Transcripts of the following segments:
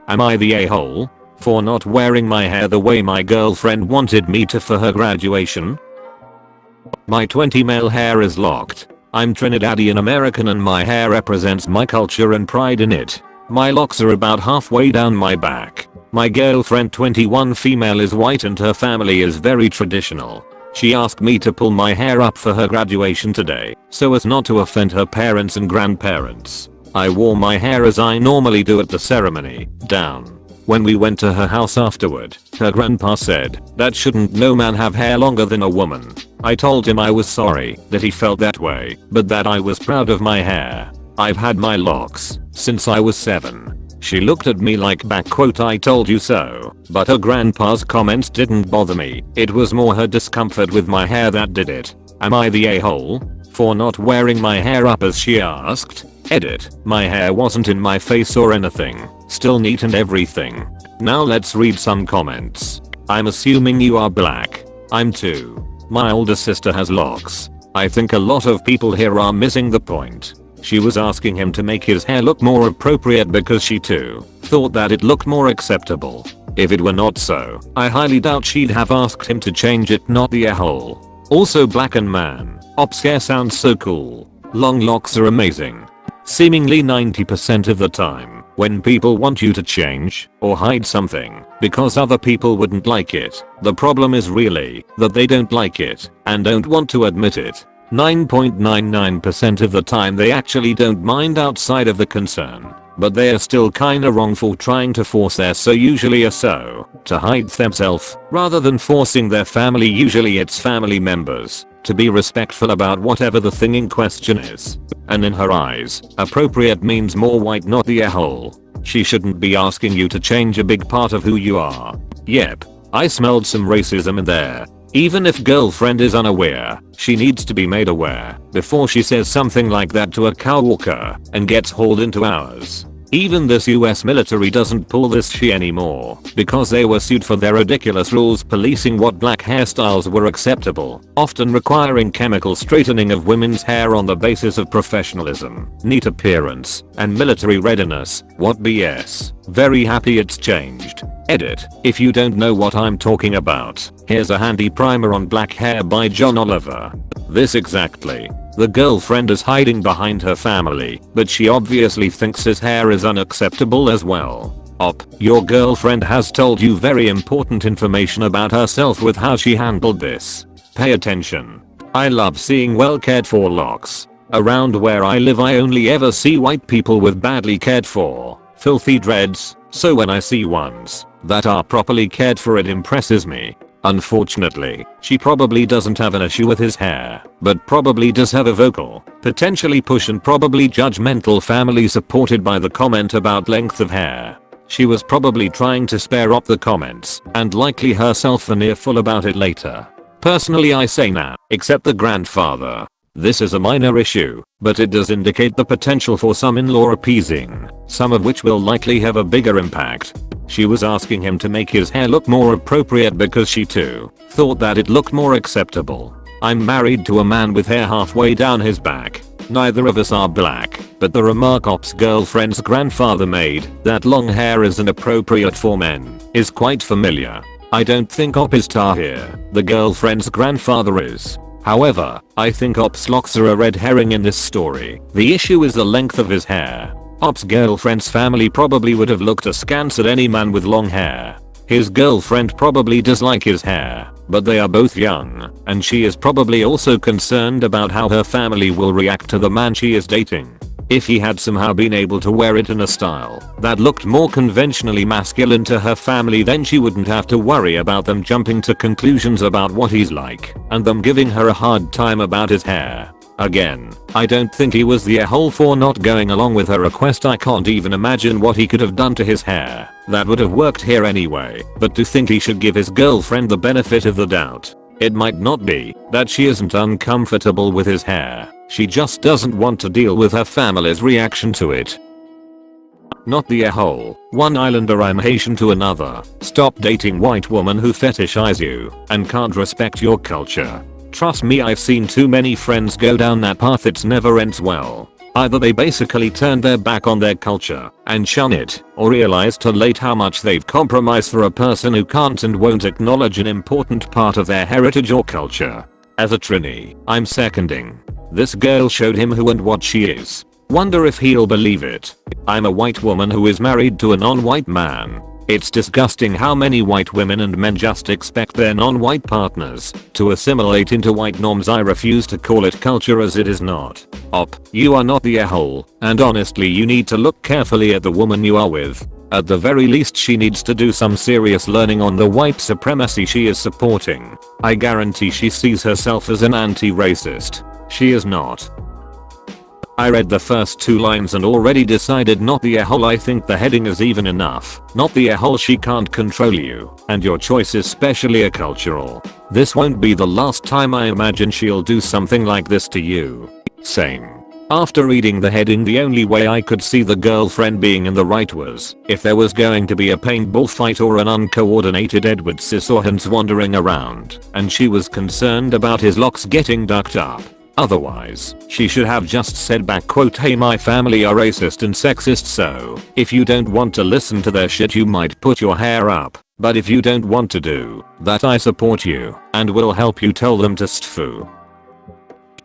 Am I the a-hole? For not wearing my hair the way my girlfriend wanted me to for her graduation? My 20 male hair is locked. I'm Trinidadian American and my hair represents my culture and pride in it. My locks are about halfway down my back. My girlfriend 21 female is white and her family is very traditional. She asked me to pull my hair up for her graduation today, so as not to offend her parents and grandparents. I wore my hair as I normally do at the ceremony, down. When we went to her house afterward, her grandpa said, "That shouldn't no man have hair longer than a woman." I told him I was sorry that he felt that way, but that I was proud of my hair. I've had my locks since I was 7. She looked at me like "I told you so," but her grandpa's comments didn't bother me. It was more her discomfort with my hair that did it. Am I the a-hole? For not wearing my hair up as she asked? Edit. My hair wasn't in my face or anything. Still neat and everything. Now let's read some comments. I'm assuming you are black. I'm too. My older sister has locks. I think a lot of people here are missing the point. She was asking him to make his hair look more appropriate because she too thought that it looked more acceptable. If it were not so, I highly doubt she'd have asked him to change it, not the a-hole. Also black and man. Ops hair sounds so cool. Long locks are amazing. Seemingly 90% of the time, when people want you to change or hide something because other people wouldn't like it, the problem is really that they don't like it and don't want to admit it. 9.99% of the time they actually don't mind outside of the concern, but they are still kinda wrong for trying to force their usually a to hide themselves rather than forcing their family, usually it's family members, to be respectful about whatever the thing in question is. And in her eyes, appropriate means more white, not the a-hole. She shouldn't be asking you to change a big part of who you are. Yep, I smelled some racism in there. Even if girlfriend is unaware, she needs to be made aware before she says something like that to a coworker and gets hauled into ours. Even this US military doesn't pull this shit anymore because they were sued for their ridiculous rules policing what black hairstyles were acceptable, often requiring chemical straightening of women's hair on the basis of professionalism, neat appearance, and military readiness. What BS. Very happy it's changed. Edit. If you don't know what I'm talking about, here's a handy primer on black hair by John Oliver. This exactly. The girlfriend is hiding behind her family, but she obviously thinks his hair is unacceptable as well. Your girlfriend has told you very important information about herself with how she handled this. Pay attention. I love seeing well cared for locks. Around where I live I only ever see white people with badly cared for, filthy dreads, so when I see ones that are properly cared for it impresses me. Unfortunately, she probably doesn't have an issue with his hair, but probably does have a vocal, potentially push and probably judgmental family supported by the comment about length of hair. She was probably trying to spare up the comments and likely herself an earful about it later. Personally I say nah, except the grandfather. This is a minor issue, but it does indicate the potential for some in-law appeasing, some of which will likely have a bigger impact. She was asking him to make his hair look more appropriate because she too thought that it looked more acceptable. I'm married to a man with hair halfway down his back. Neither of us are black, but the remark Op's girlfriend's grandfather made, that long hair is inappropriate for men, is quite familiar. I don't think Op is Tahir, the girlfriend's grandfather is. However, I think Op's locks are a red herring in this story. The issue is the length of his hair. Op's girlfriend's family probably would have looked askance at any man with long hair. His girlfriend probably does like his hair, but they are both young, and she is probably also concerned about how her family will react to the man she is dating. If he had somehow been able to wear it in a style that looked more conventionally masculine to her family, then she wouldn't have to worry about them jumping to conclusions about what he's like and them giving her a hard time about his hair. Again, I don't think he was the a-hole for not going along with her request. I can't even imagine what he could have done to his hair that would have worked here anyway, but to think he should give his girlfriend the benefit of the doubt. It might not be that she isn't uncomfortable with his hair, she just doesn't want to deal with her family's reaction to it. Not the a-hole. One islander, I'm Haitian to another. Stop dating white woman who fetishize you and can't respect your culture. Trust me, I've seen too many friends go down that path. It never ends well. Either they basically turned their back on their culture and shun it, or realized too late how much they've compromised for a person who can't and won't acknowledge an important part of their heritage or culture. As a Trini, I'm seconding. This girl showed him who and what she is. Wonder if he'll believe it. I'm a white woman who is married to a non-white man. It's disgusting how many white women and men just expect their non-white partners to assimilate into white norms. I refuse to call it culture as it is not. You are not the a-hole, and honestly you need to look carefully at the woman you are with. At the very least she needs to do some serious learning on the white supremacy she is supporting. I guarantee she sees herself as an anti-racist. She is not. I read the first 2 lines and already decided not the a-hole. I think the heading is even enough. Not the a-hole, she can't control you, and your choice is specially a cultural. This won't be the last time. I imagine she'll do something like this to you. Same. After reading the heading, the only way I could see the girlfriend being in the right was if there was going to be a paintball fight or an uncoordinated Edward Scissorhands wandering around, and she was concerned about his locks getting ducked up. Otherwise, she should have just said back quote, "Hey, my family are racist and sexist, so if you don't want to listen to their shit you might put your hair up, but if you don't want to do that I support you and will help you tell them to stfu."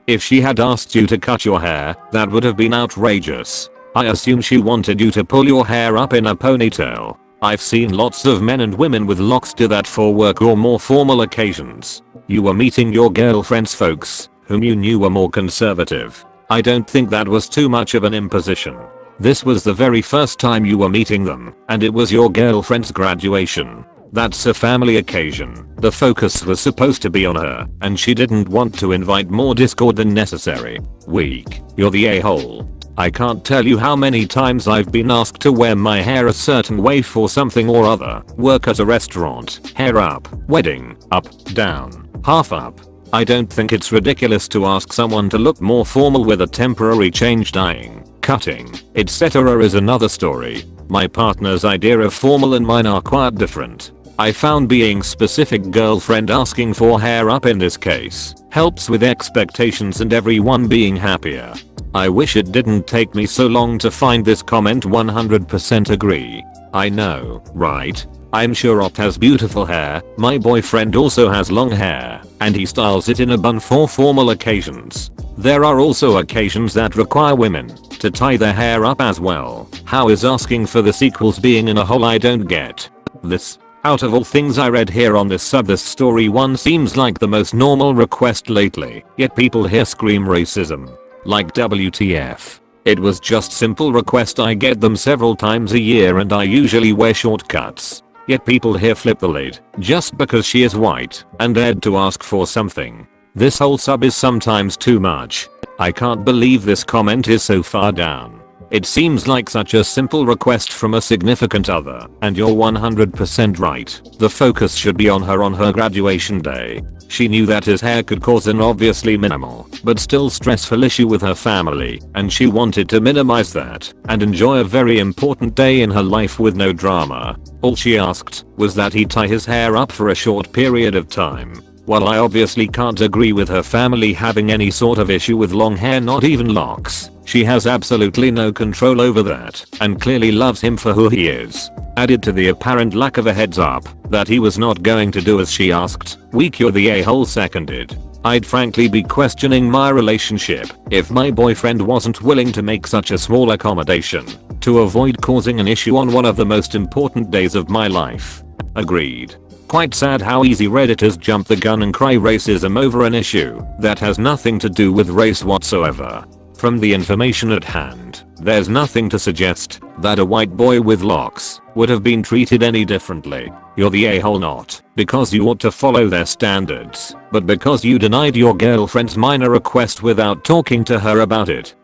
If she had asked you to cut your hair, that would have been outrageous. I assume she wanted you to pull your hair up in a ponytail. I've seen lots of men and women with locks do that for work or more formal occasions. You were meeting your girlfriend's folks, whom you knew were more conservative. I don't think that was too much of an imposition. This was the very first time you were meeting them, and it was your girlfriend's graduation. That's a family occasion. The focus was supposed to be on her, and she didn't want to invite more discord than necessary. Weak. You're the a-hole. I can't tell you how many times I've been asked to wear my hair a certain way for something or other. Work at a restaurant, hair up, wedding, up, down, half up. I don't think it's ridiculous to ask someone to look more formal with a temporary change. Dyeing, cutting, etc. is another story. My partner's idea of formal and mine are quite different. I found being specific, girlfriend asking for hair up in this case helps with expectations and everyone being happier. I wish it didn't take me so long to find this comment. 100% agree. I know, right? I'm sure Opt has beautiful hair. My boyfriend also has long hair, and he styles it in a bun for formal occasions. There are also occasions that require women to tie their hair up as well. How is asking for this equals being in a hole? I don't get this. Out of all things I read here on this story, one seems like the most normal request lately, yet people here scream racism. Like WTF. It was just simple request. I get them several times a year and I usually wear shortcuts. Yet people here flip the lid just because she is white and dared to ask for something. This whole sub is sometimes too much. I can't believe this comment is so far down. It seems like such a simple request from a significant other, and you're 100% right. The focus should be on her graduation day. She knew that his hair could cause an obviously minimal, but still stressful issue with her family, and she wanted to minimize that and enjoy a very important day in her life with no drama. All she asked was that he tie his hair up for a short period of time. While I obviously can't agree with her family having any sort of issue with long hair, not even locks, she has absolutely no control over that and clearly loves him for who he is. Added to the apparent lack of a heads up that he was not going to do as she asked, weak. You're the a-hole. Seconded. I'd frankly be questioning my relationship if my boyfriend wasn't willing to make such a small accommodation to avoid causing an issue on one of the most important days of my life. Agreed. Quite sad how easy Redditors jump the gun and cry racism over an issue that has nothing to do with race whatsoever. From the information at hand, there's nothing to suggest that a white boy with locks would have been treated any differently. You're the a-hole not because you ought to follow their standards, but because you denied your girlfriend's minor request without talking to her about it.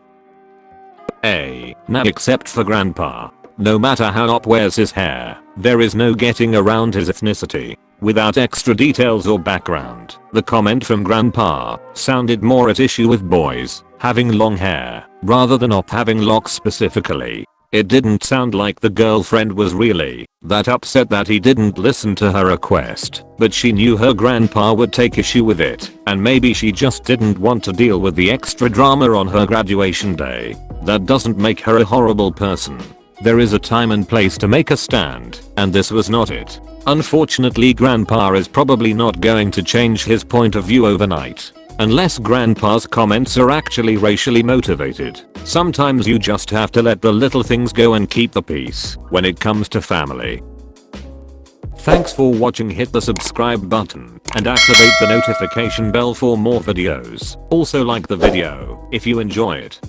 Now except for grandpa. No matter how Op wears his hair, there is no getting around his ethnicity. Without extra details or background, the comment from grandpa sounded more at issue with boys having long hair rather than Op having locks specifically. It didn't sound like the girlfriend was really that upset that he didn't listen to her request, but she knew her grandpa would take issue with it, and maybe she just didn't want to deal with the extra drama on her graduation day. That doesn't make her a horrible person. There is a time and place to make a stand, and this was not it. Unfortunately, grandpa is probably not going to change his point of view overnight. Unless grandpa's comments are actually racially motivated. Sometimes you just have to let the little things go and keep the peace when it comes to family. Thanks for watching. Hit the subscribe button and activate the notification bell for more videos. Also like the video if you enjoy it.